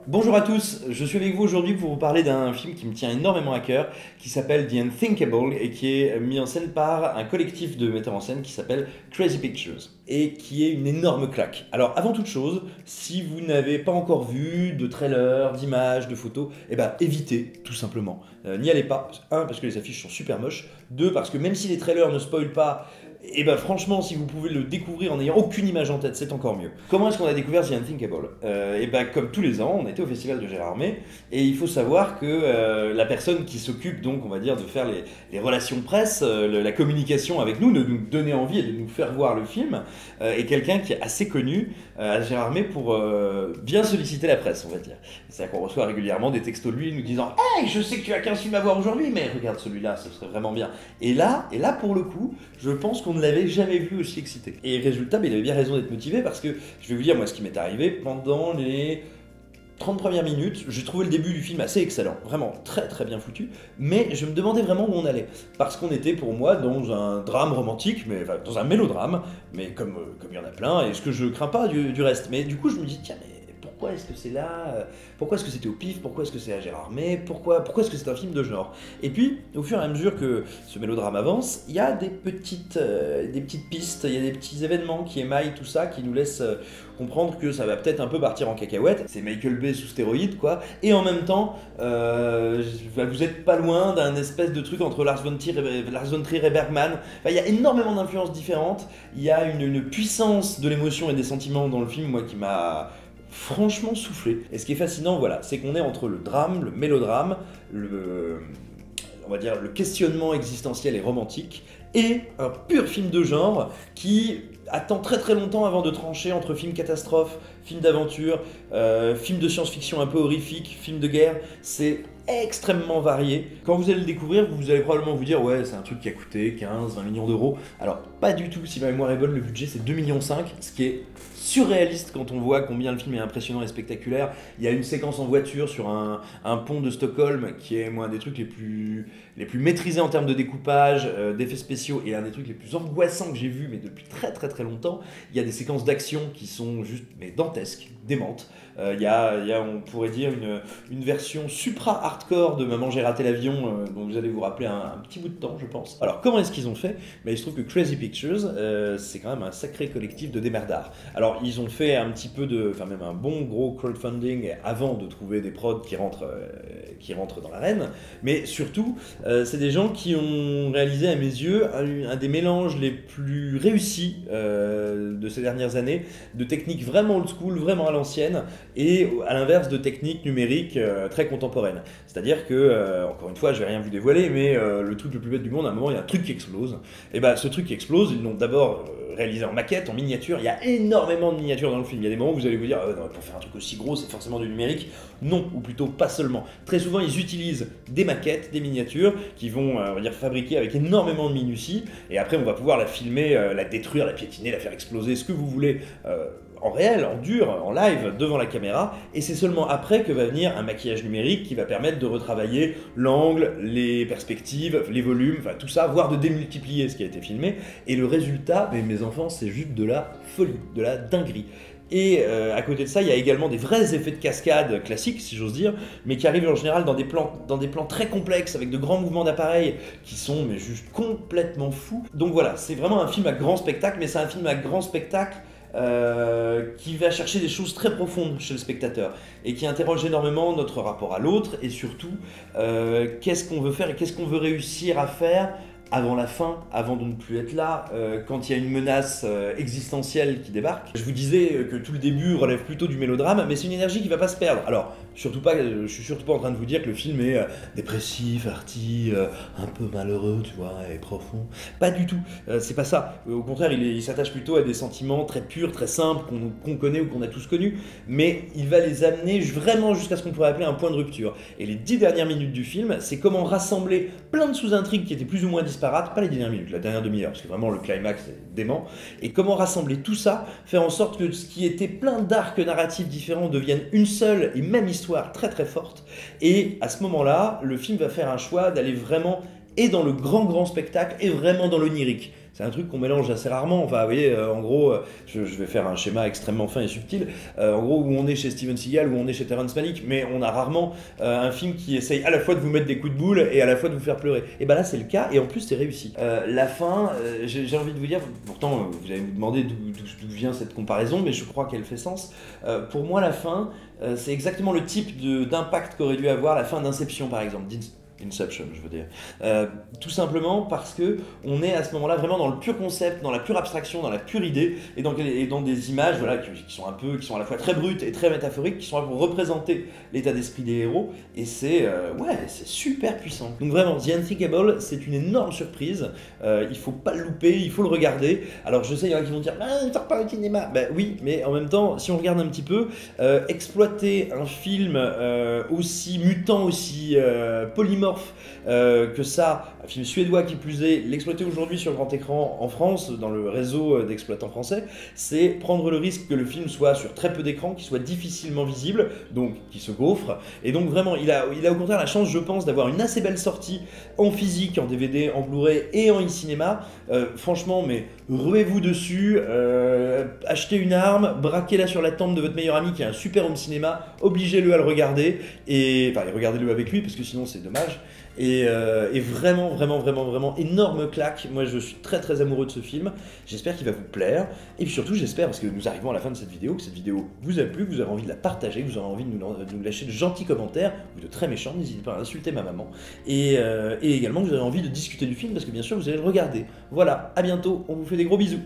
Bonjour à tous, je suis avec vous aujourd'hui pour vous parler d'un film qui me tient énormément à cœur, qui s'appelle The Unthinkable et qui est mis en scène par un collectif de metteurs en scène qui s'appelle Crazy Pictures et qui est une énorme claque. Alors avant toute chose, si vous n'avez pas encore vu de trailer, d'images, de photos, évitez tout simplement. N'y allez pas, un parce que les affiches sont super moches, deux parce que même si les trailers ne spoilent pas, franchement, si vous pouvez le découvrir en n'ayant aucune image en tête, c'est encore mieux. Comment est-ce qu'on a découvert The Unthinkable? Comme tous les ans, on était au festival de Gérardmer, et il faut savoir que la personne qui s'occupe donc, on va dire, de faire les relations presse, la communication avec nous, de nous donner envie et de nous faire voir le film, est quelqu'un qui est assez connu à Gérardmer pour bien solliciter la presse, on va dire. C'est-à-dire qu'on reçoit régulièrement des textos de lui nous disant « Hey, je sais que tu as 15 films à voir aujourd'hui, mais regarde celui-là, ce serait vraiment bien. » Et là, pour le coup, je pense qu'on ne l'avait jamais vu aussi excité. Et résultat, il avait bien raison d'être motivé parce que, je vais vous dire moi ce qui m'est arrivé, pendant les 30 premières minutes, j'ai trouvé le début du film assez excellent, vraiment très très bien foutu, mais je me demandais vraiment où on allait, parce qu'on était pour moi dans un drame romantique, dans un mélodrame, mais comme il y en a plein, et ce que je crains pas du reste. Mais du coup je me dis, tiens, mais pourquoi est-ce que c'est là? Pourquoi est-ce que c'était au pif? Pourquoi est-ce que c'est à Gérardmer? Pourquoi est-ce que c'est un film de genre? Et puis, au fur et à mesure que ce mélodrame avance, il y a des petites pistes, il y a des petits événements qui émaillent tout ça, qui nous laissent comprendre que ça va peut-être un peu partir en cacahuète. C'est Michael Bay sous stéroïdes, quoi. Et en même temps, vous êtes pas loin d'un espèce de truc entre Lars von Trier et Bergman. Enfin, il y a énormément d'influences différentes. Il y a une puissance de l'émotion et des sentiments dans le film, moi, qui m'a franchement soufflé. Et ce qui est fascinant, voilà, c'est qu'on est entre le drame, le mélodrame, on va dire le questionnement existentiel et romantique, et un pur film de genre qui attend très très longtemps avant de trancher entre film catastrophe, film d'aventure, film de science-fiction un peu horrifique, film de guerre. C'est extrêmement varié. Quand vous allez le découvrir, vous allez probablement vous dire ouais, c'est un truc qui a coûté 15-20 millions d'euros. Alors pas du tout, si ma mémoire est bonne, le budget c'est 2,5 millions, ce qui est surréaliste quand on voit combien le film est impressionnant et spectaculaire. Il y a une séquence en voiture sur un pont de Stockholm qui est moi un des trucs les plus maîtrisés en termes de découpage, d'effets spéciaux, et un des trucs les plus angoissants que j'ai vu mais depuis très très très longtemps. Il y a des séquences d'action qui sont juste dantesques, démentes. Il y a, on pourrait dire, une version supra-hardcore de Maman j'ai raté l'avion, dont vous allez vous rappeler un petit bout de temps, je pense. Alors, comment est-ce qu'ils ont fait? Il se trouve que Crazy Pictures, c'est quand même un sacré collectif de démerdards. Alors, ils ont fait un petit peu même un bon gros crowdfunding avant de trouver des prods qui rentrent dans l'arène, mais surtout, c'est des gens qui ont réalisé, à mes yeux, un des mélanges les plus réussis de ces dernières années, de techniques vraiment old school, vraiment à l'ancienne, et à l'inverse de techniques numériques très contemporaines. C'est-à-dire que, encore une fois, je vais rien vous dévoiler, mais le truc le plus bête du monde, à un moment, il y a un truc qui explose. Et ce truc qui explose, ils l'ont d'abord réalisé en maquette, en miniature. Il y a énormément de miniatures dans le film. Il y a des moments où vous allez vous dire, non, pour faire un truc aussi gros, c'est forcément du numérique. Non, ou plutôt pas seulement. Très souvent, ils utilisent des maquettes, des miniatures, qui vont, on va dire, fabriquer avec énormément de minutie. Et après, on va pouvoir la filmer, la détruire, la piétiner, la faire exploser, ce que vous voulez. En réel, en dur, en live, devant la caméra, et c'est seulement après que va venir un maquillage numérique qui va permettre de retravailler l'angle, les perspectives, les volumes, enfin tout ça, voire de démultiplier ce qui a été filmé, et le résultat, mes enfants, c'est juste de la folie, de la dinguerie. Et à côté de ça, il y a également des vrais effets de cascade classiques, si j'ose dire, mais qui arrivent en général dans des plans très complexes, avec de grands mouvements d'appareil qui sont juste complètement fous. Donc voilà, c'est vraiment un film à grand spectacle, mais c'est un film à grand spectacle qui va chercher des choses très profondes chez le spectateur et qui interroge énormément notre rapport à l'autre, et surtout qu'est-ce qu'on veut faire et qu'est-ce qu'on veut réussir à faire avant la fin, avant de ne plus être là, quand il y a une menace existentielle qui débarque. Je vous disais que tout le début relève plutôt du mélodrame, mais c'est une énergie qui va pas se perdre. Alors, je suis surtout pas en train de vous dire que le film est dépressif, arty, un peu malheureux, tu vois, et profond. Pas du tout, c'est pas ça. Au contraire, il s'attache plutôt à des sentiments très purs, très simples, qu'on connaît ou qu'on a tous connus, mais il va les amener vraiment jusqu'à ce qu'on pourrait appeler un point de rupture. Et les 10 dernières minutes du film, c'est comment rassembler plein de sous-intrigues qui étaient plus ou moins disparates, pas les dernières minutes, la dernière demi-heure, parce que vraiment le climax est dément, et comment rassembler tout ça, faire en sorte que ce qui était plein d'arcs narratifs différents devienne une seule et même histoire très très forte. Et à ce moment-là, le film va faire un choix d'aller vraiment et dans le grand spectacle et vraiment dans l'onirique. c'est un truc qu'on mélange assez rarement. Enfin, vous voyez, en gros, je vais faire un schéma extrêmement fin et subtil. En gros, où on est chez Steven Seagal, où on est chez Terrence Malick, mais on a rarement un film qui essaye à la fois de vous mettre des coups de boule et à la fois de vous faire pleurer. Et ben là, c'est le cas, et en plus, c'est réussi. La fin, j'ai envie de vous dire, pourtant, vous allez me demander d'où vient cette comparaison, mais je crois qu'elle fait sens. Pour moi, la fin, c'est exactement le type d'impact qu'aurait dû avoir la fin d'Inception, par exemple. Inception, je veux dire. Tout simplement parce que on est à ce moment-là vraiment dans le pur concept, dans la pure abstraction, dans la pure idée, et dans des images voilà, qui sont à la fois très brutes et très métaphoriques, qui sont là pour représenter l'état d'esprit des héros, et c'est super puissant. Donc vraiment, The Unthinkable, c'est une énorme surprise. Il faut pas le louper, il faut le regarder. Alors je sais, il y en a qui vont dire, ne sort pas au cinéma. Ben oui, mais en même temps, si on regarde un petit peu, exploiter un film aussi mutant, aussi polymorphe que ça, un film suédois qui plus est, l'exploiter aujourd'hui sur le grand écran en France, dans le réseau d'exploitants français, c'est prendre le risque que le film soit sur très peu d'écran, qu'il soit difficilement visible, donc qui se gaufre. Et donc vraiment, il a au contraire la chance, je pense, d'avoir une assez belle sortie en physique, en DVD, en Blu-ray et en e-cinéma. Franchement, mais ruez-vous dessus, achetez une arme, braquez-la sur la tempe de votre meilleur ami qui a un super home cinéma, obligez-le à le regarder, et regardez-le avec lui, parce que sinon c'est dommage. Et vraiment, vraiment, vraiment, vraiment énorme claque. Moi, je suis très, très amoureux de ce film. J'espère qu'il va vous plaire. Et puis surtout, j'espère, parce que nous arrivons à la fin de cette vidéo, que cette vidéo vous a plu, que vous avez envie de la partager, que vous aurez envie de nous lâcher de gentils commentaires, ou de très méchants, n'hésitez pas à insulter ma maman. Et également, que vous avez envie de discuter du film, parce que bien sûr, vous allez le regarder. Voilà, à bientôt, on vous fait des gros bisous.